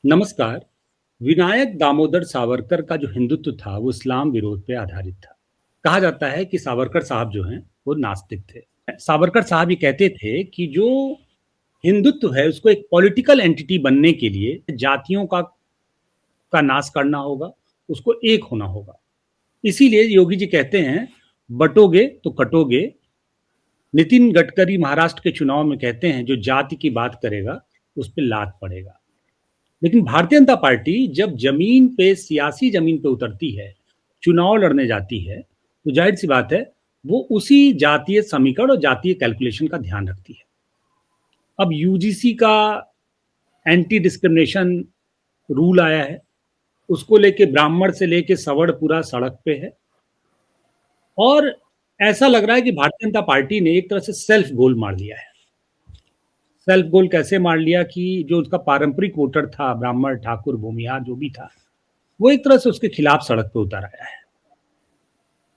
नमस्कार। विनायक दामोदर सावरकर का जो हिंदुत्व था वो इस्लाम विरोध पे आधारित था। कहा जाता है कि सावरकर साहब जो हैं वो नास्तिक थे। सावरकर साहब ये कहते थे कि जो हिंदुत्व है उसको एक पॉलिटिकल एंटिटी बनने के लिए जातियों का नाश करना होगा, उसको एक होना होगा। इसीलिए योगी जी कहते हैं, बटोगे तो कटोगे। नितिन गडकरी महाराष्ट्र के चुनाव में कहते हैं, जो जाति की बात करेगा उस पर लात पड़ेगा। लेकिन भारतीय जनता पार्टी जब जमीन पे, सियासी जमीन पे उतरती है, चुनाव लड़ने जाती है, तो जाहिर सी बात है वो उसी जातीय समीकरण और जातीय कैलकुलेशन का ध्यान रखती है। अब यूजीसी का एंटी डिस्क्रिमिनेशन रूल आया है, उसको लेके ब्राह्मण से लेके सवर्ण पूरा सड़क पे है। और ऐसा लग रहा है कि भारतीय जनता पार्टी ने एक तरह से सेल्फ गोल मार लिया है। सेल्फ गोल कैसे मार लिया कि जो उसका पारंपरिक वोटर था, ब्राह्मण, ठाकुर, भूमिहार जो भी था, वो एक तरह से उसके खिलाफ सड़क पे उतर आया है।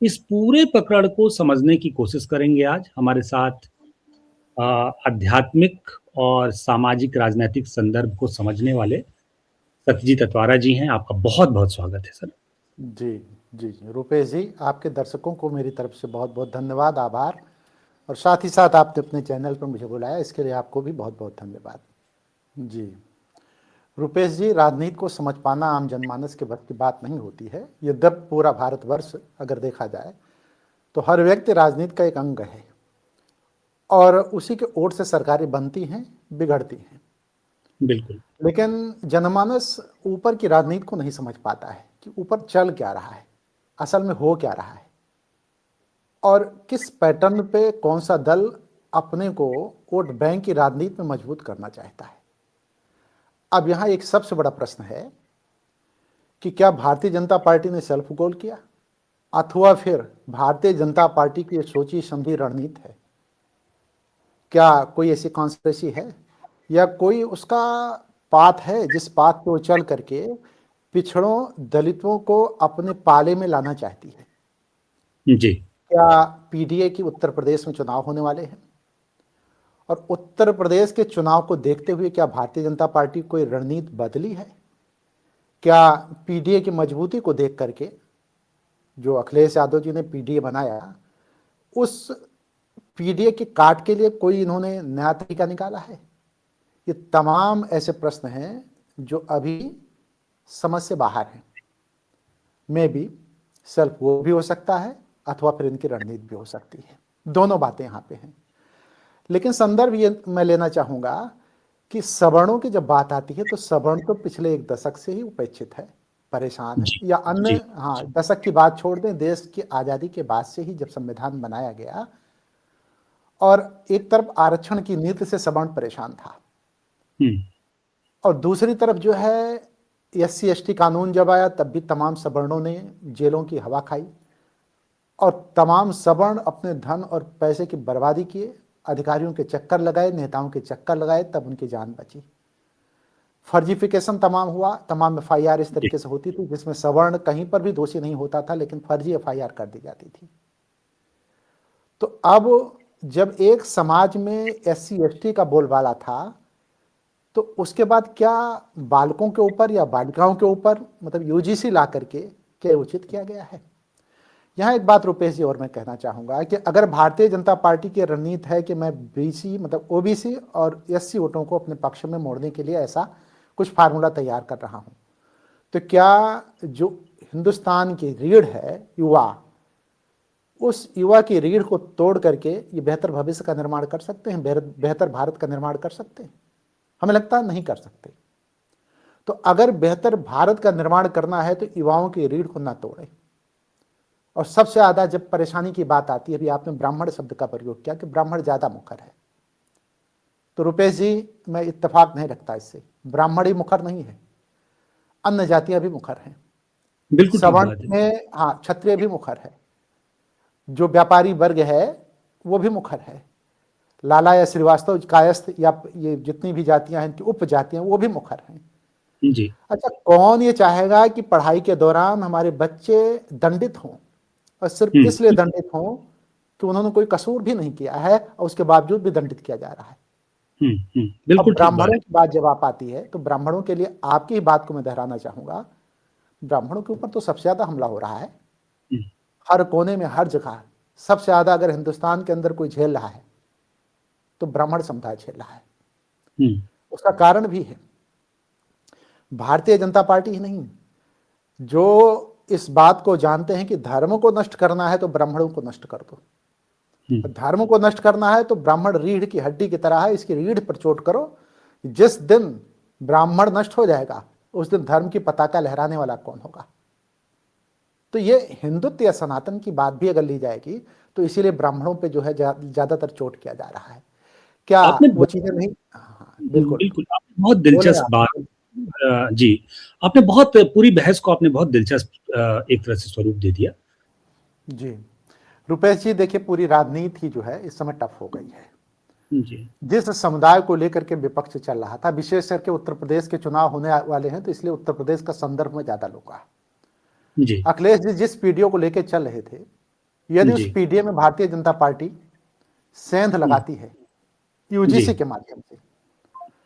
इस पूरे प्रकरण को समझने की कोशिश करेंगे आज हमारे साथ आध्यात्मिक और सामाजिक राजनीतिक संदर्भ को समझने वाले सत्यजीत अतवारा जी हैं। आपका बहुत बहुत स्वागत है सर। जी जी जी रुपेश जी, आपके दर्शकों को मेरी तरफ से बहुत बहुत धन्यवाद, आभार। और साथ ही साथ आपने अपने चैनल पर मुझे बुलाया, इसके लिए आपको भी बहुत बहुत धन्यवाद। जी रुपेश जी, राजनीति को समझ पाना आम जनमानस के बस की बात नहीं होती है। यद्यप पूरा भारतवर्ष अगर देखा जाए तो हर व्यक्ति राजनीति का एक अंग है और उसी के ओर से सरकारें बनती हैं, बिगड़ती हैं। बिल्कुल। लेकिन जनमानस ऊपर की राजनीति को नहीं समझ पाता है कि ऊपर चल क्या रहा है, असल में हो क्या रहा है, और किस पैटर्न पे कौन सा दल अपने को वोट बैंक की राजनीति में मजबूत करना चाहता है। अब यहाँ एक सबसे बड़ा प्रश्न है कि क्या भारतीय जनता पार्टी ने सेल्फ गोल किया, अथवा फिर भारतीय जनता पार्टी की सोची समझी रणनीति है। क्या कोई ऐसी कॉन्स्पिरेसी है या कोई उसका पाथ है जिस पाथ पे वो चल करके पिछड़ों दलितों को अपने पाले में लाना चाहती है। जी। क्या पीडीए की उत्तर प्रदेश में चुनाव होने वाले हैं, और उत्तर प्रदेश के चुनाव को देखते हुए क्या भारतीय जनता पार्टी कोई रणनीति बदली है? क्या पीडीए की मजबूती को देख करके जो अखिलेश यादव जी ने पीडीए बनाया, उस पीडीए के काट के लिए कोई इन्होंने नया तरीका निकाला है? ये तमाम ऐसे प्रश्न हैं जो अभी समझ से बाहर हैं। मे बी सेल्फ वो भी हो सकता है अथवा फिर इनकी रणनीति भी हो सकती है। दोनों बातें यहाँ पे हैं। लेकिन संदर्भ ये मैं लेना चाहूँगा कि सवर्णों की जब बात आती है तो सवर्ण तो पिछले एक दशक से ही उपेक्षित है, परेशान है, जी। या अन्य, जी। हाँ, दशक की बात छोड़ दें, देश की आज़ादी के बाद से ही जब संविधान बनाया गया और एक तरफ आरक्षण की नीति से सवर्ण परेशान था और दूसरी तरफ जो है एससी एसटी कानून जब आया तब भी तमाम सवर्णों ने जेलों की हवा खाई और तमाम सवर्ण अपने धन और पैसे की बर्बादी किए, अधिकारियों के चक्कर लगाए, नेताओं के चक्कर लगाए, तब उनकी जान बची। फर्जीफिकेशन तमाम हुआ, तमाम एफआईआर इस तरीके से होती थी जिसमें सवर्ण कहीं पर भी दोषी नहीं होता था, लेकिन फर्जी एफआईआर कर दी जाती थी। तो अब जब एक समाज में एससी एसटी का बोलबाला था तो उसके बाद क्या बालकों के ऊपर या बालिकाओं के ऊपर मतलब यूजीसी ला करके क्या उचित किया गया है? यहाँ एक बात रुपेश जी और मैं कहना चाहूँगा कि अगर भारतीय जनता पार्टी की रणनीति है कि मैं बीसी मतलब ओबीसी और एससी वोटों को अपने पक्ष में मोड़ने के लिए ऐसा कुछ फार्मूला तैयार कर रहा हूँ, तो क्या जो हिंदुस्तान की रीढ़ है युवा, उस युवा की रीढ़ को तोड़ करके ये बेहतर भविष्य का निर्माण कर सकते हैं, बेहतर भारत का निर्माण कर सकते हैं? हमें लगता है नहीं कर सकते। तो अगर बेहतर भारत का निर्माण करना है तो युवाओं की रीढ़ को ना तोड़े। और सबसे ज्यादा जब परेशानी की बात आती है, अभी आपने ब्राह्मण शब्द का प्रयोग किया कि ब्राह्मण ज्यादा मुखर है, तो रुपेश जी मैं इत्तेफाक नहीं रखता इससे। ब्राह्मण ही मुखर नहीं है, अन्य जातियां भी मुखर हैं। बिल्कुल ठीक सवर्ण बात है। में हाँ क्षत्रिय भी मुखर है, जो व्यापारी वर्ग है वो भी मुखर है, लाला या श्रीवास्तव कायस्थ या ये जितनी भी जातियां हैं इनकी उपजातियां वो भी मुखर हैं। जी। अच्छा, कौन ये चाहेगा कि पढ़ाई के दौरान हमारे बच्चे दंडित हों, और सिर्फ इसलिए दंडित हों कि उन्होंने कोई कसूर भी नहीं किया है और उसके बावजूद भी दंडित किया जा रहा है? अब बिल्कुल ठीक बात ब्राह्मणों की बात जब आप आती है तो ब्राह्मणों के लिए आपकी ही बात को मैं दोहराना चाहूंगा। ब्राह्मणों के ऊपर तो सबसे ज्यादा हमला हो रहा है, है। हर कोने में, हर जगह। सबसे ज्यादा अगर हिंदुस्तान के अंदर कोई झेल रहा है तो ब्राह्मण समुदाय झेल रहा है। उसका कारण भी है, भारतीय जनता पार्टी ही नहीं, जो इस बात को जानते हैं कि धर्म को नष्ट करना है तो ब्राह्मणों को नष्ट कर दो, धर्म को नष्ट करना है तो ब्राह्मण रीढ़ की हड्डी की तरह है, इसकी रीढ़ पर चोट करो। जिस दिन ब्राह्मण नष्ट हो जाएगा उस दिन धर्म की पताका लहराने वाला कौन होगा? तो ये हिंदुत्व या सनातन की बात भी अगर ली जाएगी तो इसीलिए ब्राह्मणों पे जो है ज्यादातर चोट किया जा रहा है। क्या आपने वो चीजें नहीं? हाँ, बिल्कुल। बिल्कुल, आपने बहुत बोले दिलचस्प आप। बात जी, आपने बहुत पूरी बहस को आपने बहुत दिलचस्प एक तरह से स्वरूप दे दिया। जी, रुपेश जी, देखिए पूरी राजनीति जो है इस समय टफ हो गई है। जी, जिस समुदाय को लेकर के विपक्ष चल रहा था, विशेष करके उत्तर प्रदेश के चुनाव होने वाले हैं तो इसलिए उत्तर प्रदेश का संदर्भ में ज्यादा लूंगा। जी, अखिलेश जी जिस पीडीओ को लेकर चल रहे थे, यदि उस जी, पीडीए में भारतीय जनता पार्टी सेंध लगाती है जी, यूजीसी के माध्यम से,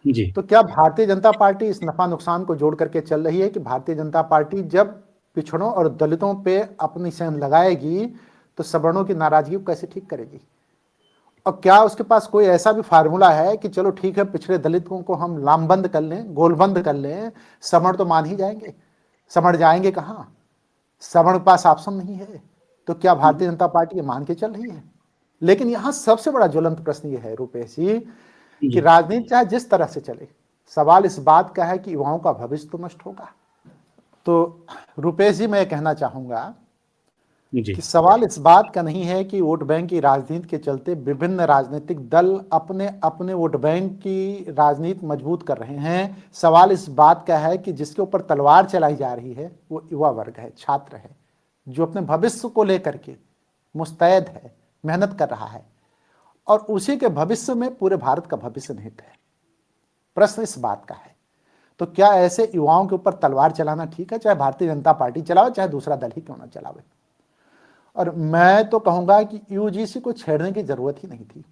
जी, तो क्या भारतीय जनता पार्टी इस नफा नुकसान को जोड़ करके चल रही है कि भारतीय जनता पार्टी जब पिछड़ों और दलितों पे अपनी सेंध लगाएगी तो सवर्णों की नाराजगी को कैसे ठीक करेगी? और क्या उसके पास कोई ऐसा भी फार्मूला है कि चलो ठीक है, पिछड़े दलितों को हम लामबंद कर लें, गोलबंद कर लें, सवर्ण तो मान ही जाएंगे? सवर्ण जाएंगे कहां? सवर्ण के पास ऑप्शन नहीं है। तो क्या भारतीय जनता पार्टी ये मान के चल रही है? लेकिन यहां सबसे बड़ा ज्वलंत प्रश्न ये है रुपेश जी कि जी, राजनीति चाहे जिस तरह से चले, सवाल इस बात का है कि युवाओं का भविष्य तो नष्ट होगा। तो रुपेश जी, मैं ये कहना चाहूंगा जी, कि सवाल इस बात का नहीं है कि वोट बैंक की राजनीति के चलते विभिन्न राजनीतिक दल अपने अपने वोट बैंक की राजनीति मजबूत कर रहे हैं। सवाल इस बात का है कि जिसके ऊपर तलवार चलाई जा रही है वो युवा वर्ग है, छात्र है, जो अपने भविष्य को लेकर के मुस्तैद है, मेहनत कर रहा है, और उसी के भविष्य में पूरे भारत का भविष्य निहित है। प्रश्न इस बात का है। तो क्या ऐसे युवाओं के ऊपर तलवार चलाना ठीक है? चाहे भारतीय जनता पार्टी चलावे, चाहे दूसरा दल ही क्यों ना चलावे। और मैं तो कहूंगा कि यूजीसी को छेड़ने की जरूरत ही नहीं थी।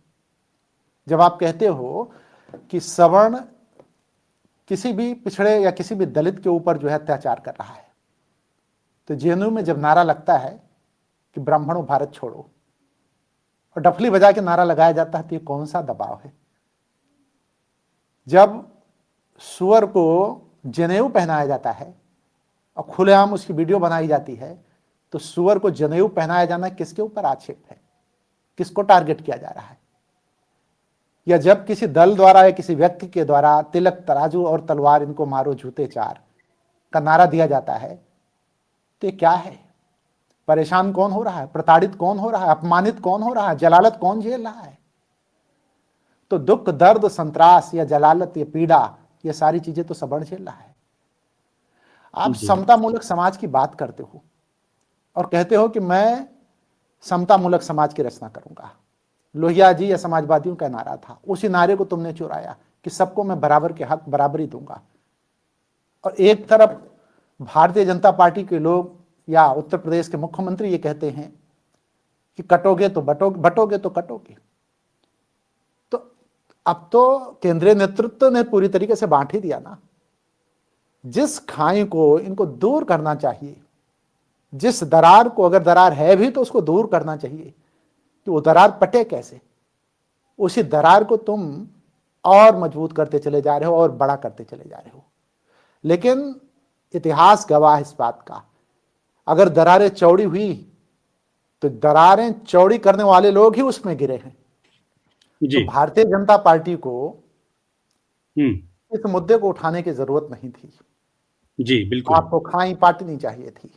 जब आप कहते हो कि सवर्ण किसी भी पिछड़े या किसी भी दलित के ऊपर जो है अत्याचार कर रहा है, तो जेएनयू में जब नारा लगता है कि ब्राह्मणों भारत छोड़ो और डफली बजा के नारा लगाया जाता है, तो ये कौन सा दबाव है? जब सुअर को जनेऊ पहनाया जाता है और खुलेआम उसकी वीडियो बनाई जाती है, तो सुअर को जनेऊ पहनाया जाना किसके ऊपर आक्षेप है? किसको टारगेट किया जा रहा है? या जब किसी दल द्वारा या किसी व्यक्ति के द्वारा तिलक तराजू और तलवार इनको मारो जूते चार का नारा दिया जाता है, तो ये क्या है? परेशान कौन हो रहा है? प्रताड़ित कौन हो रहा है? अपमानित कौन हो रहा है? जलालत कौन झेल रहा है? तो दुख, दर्द, संत्रास या जलालत या पीड़ा, ये सारी चीजें तो सवर्ण झेल रहा है। आप जी, समतामूलक समाज की बात करते हो और कहते हो कि मैं समतामूलक समाज की रचना करूंगा। लोहिया जी या समाजवादियों का नारा था, उसी नारे को तुमने चुराया कि सबको मैं बराबर के हक बराबरी दूंगा। और एक तरफ भारतीय जनता पार्टी के लोग या उत्तर प्रदेश के मुख्यमंत्री ये कहते हैं कि कटोगे तो बटोगे तो कटोगे। तो अब तो केंद्रीय नेतृत्व ने पूरी तरीके से बांट ही दिया ना। जिस खाई को इनको दूर करना चाहिए, जिस दरार को, अगर दरार है भी तो उसको दूर करना चाहिए, कि वो दरार पटे कैसे, उसी दरार को तुम और मजबूत करते चले जा रहे हो और बड़ा करते चले जा रहे हो। लेकिन इतिहास गवाह इस बात का, अगर दरारें चौड़ी हुई तो दरारें चौड़ी करने वाले लोग ही उसमें गिरे हैं। तो जी, भारतीय जनता पार्टी को हम्म, इस मुद्दे को उठाने की जरूरत नहीं थी। जी, बिल्कुल, आपको खाई पाटनी चाहिए थी,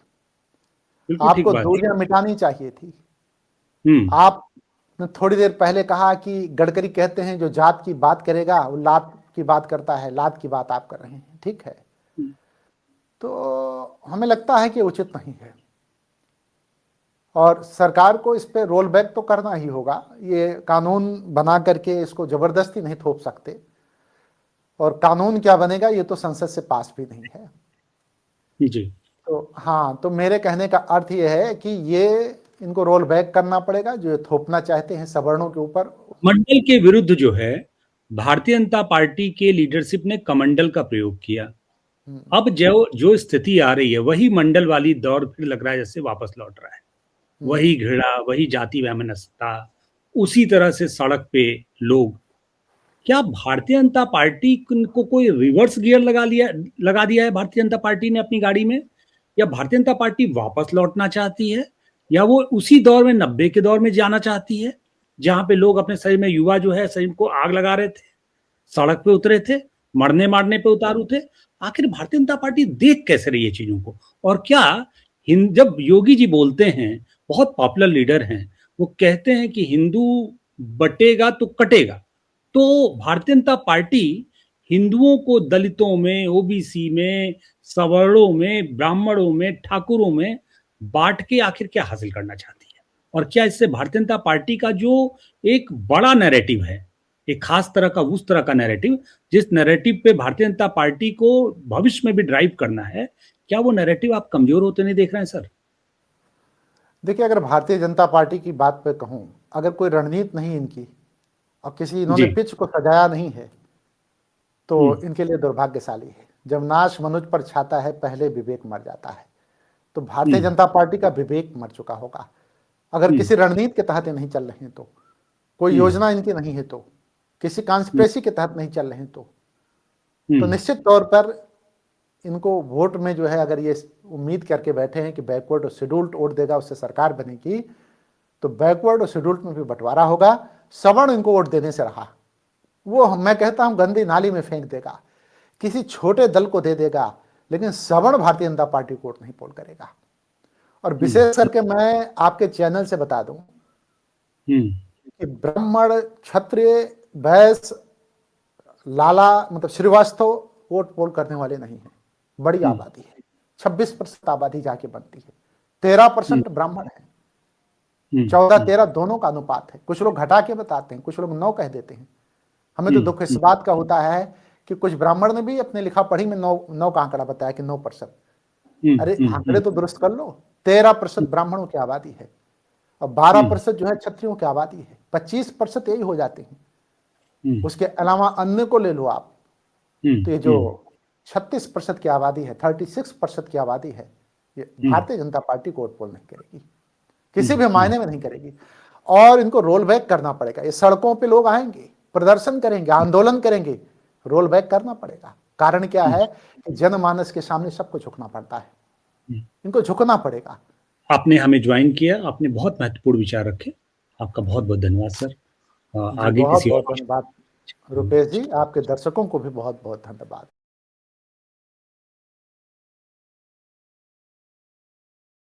बिल्कुल ठीक आपको बात है। दूरियां मिटानी चाहिए थी। हम्म, आपने थोड़ी देर पहले कहा कि गडकरी कहते हैं जो जात की बात करेगा वो लात की बात करता है, लात की बात आप कर रहे हैं, ठीक है। तो हमें लगता है कि उचित नहीं है और सरकार को इस पे रोल बैक तो करना ही होगा। ये कानून बना करके इसको जबरदस्ती नहीं थोप सकते, और कानून क्या बनेगा ये तो संसद से पास भी नहीं है। जी, तो हाँ, तो मेरे कहने का अर्थ ये है कि ये इनको रोल बैक करना पड़ेगा, जो ये थोपना चाहते हैं सवर्णों के ऊपर। मंडल के विरुद्ध जो है भारतीय जनता पार्टी के लीडरशिप ने कमंडल का प्रयोग किया। अब जो स्थिति आ रही है वही मंडल वाली दौर फिर लग रहा है जैसे वापस लौट रहा है। वही घृणा, वही जाति वैमनस्यता, उसी तरह से सड़क पे लोग। क्या भारतीय जनता पार्टी को कोई रिवर्स गियर लगा दिया है भारतीय जनता पार्टी ने अपनी गाड़ी में, या भारतीय जनता पार्टी वापस लौटना चाहती है, या वो उसी दौर में 90 के दौर में जाना चाहती है जहां पे लोग अपने शरीर में, युवा जो है शरीर को आग लगा रहे थे, सड़क पे उतरे थे, मरने मारने पे उतारू थे। आखिर भारतीय जनता पार्टी देख कैसे रही है चीजों को? और क्या जब योगी जी बोलते हैं, बहुत पॉपुलर लीडर हैं, वो कहते हैं कि हिंदू बटेगा तो कटेगा, तो भारतीय जनता पार्टी हिंदुओं को दलितों में, ओबीसी में, सवर्णों में, ब्राह्मणों में, ठाकुरों में बांट के आखिर क्या हासिल करना चाहती है? और क्या इससे भारतीय जनता पार्टी का जो एक बड़ा नैरेटिव है, एक खास तरह का, उस तरह का नैरेटिव जिस नैरेटिव पे भारतीय जनता पार्टी को भविष्य में भी ड्राइव करना है, क्या वो नैरेटिव आप कमजोर होते नहीं देख रहे हैं सर? देखिए, अगर भारतीय जनता पार्टी की बात पे कहूं, अगर कोई रणनीति नहीं इनकी और किसी इन्होंने पिच को सजाया नहीं है तो इनके लिए दुर्भाग्यशाली है। जब नाश मनुज पर छाता है पहले विवेक मर जाता है। तो भारतीय जनता पार्टी का विवेक मर चुका होगा। अगर किसी रणनीति के तहत नहीं चल रहे हैं तो, कोई योजना इनकी नहीं है तो, किसी कॉन्स्पिरेसी के तहत नहीं चल रहे हैं तो निश्चित तौर पर इनको वोट में जो है, अगर ये उम्मीद करके बैठे हैं कि बैकवर्ड और शेड्यूल्ड वोट देगा उससे सरकार बनेगी, तो बैकवर्ड और शेड्यूल्ड में भी बंटवारा होगा। सवर्ण इनको वोट देने से रहा, वो मैं कहता हूं गंदी नाली में फेंक देगा, किसी छोटे दल को दे देगा, लेकिन सवर्ण भारतीय जनता पार्टी को वोट नहीं पोल करेगा। और विशेष करके मैं आपके चैनल से बता दूं कि ब्राह्मण, क्षत्रिय, वैश्य, लाला मतलब श्रीवास्तव वोट पोल करने वाले नहीं है। बड़ी आबादी है, 26% आबादी जाके बनती है, 13% ब्राह्मण है, 14-13 दोनों का अनुपात है। कुछ लोग घटा के बताते हैं, कुछ लोग 9 कह देते हैं। हमें तो दुख इस बात का होता है कि कुछ ब्राह्मण ने भी अपने लिखा पढ़ी में 9 का आंकड़ा बताया कि 9%। अरे आंकड़े तो दुरुस्त कर लो। 13% ब्राह्मणों की आबादी है और 12% जो है क्षत्रियों की आबादी है, 25% यही हो जाते हैं। उसके अलावा अन्य को ले लो आप, तो ये जो 36% की आबादी है, 36% की आबादी है, ये भारतीय जनता पार्टी को वोट पोल नहीं करेगी, किसी भी मायने में नहीं करेगी। और इनको रोल बैक करना पड़ेगा। ये सड़कों पे लोग आएंगे, प्रदर्शन करेंगे, आंदोलन करेंगे, रोल बैक करना पड़ेगा। कारण क्या है कि जनमानस के सामने सबको झुकना पड़ता है, इनको झुकना पड़ेगा। आपने हमें ज्वाइन किया, आपने बहुत महत्वपूर्ण विचार रखे, आपका बहुत बहुत धन्यवाद सर। आगे बहुत किसी बहुत धन्यवाद रुपेश जी, आपके दर्शकों को भी बहुत बहुत धन्यवाद।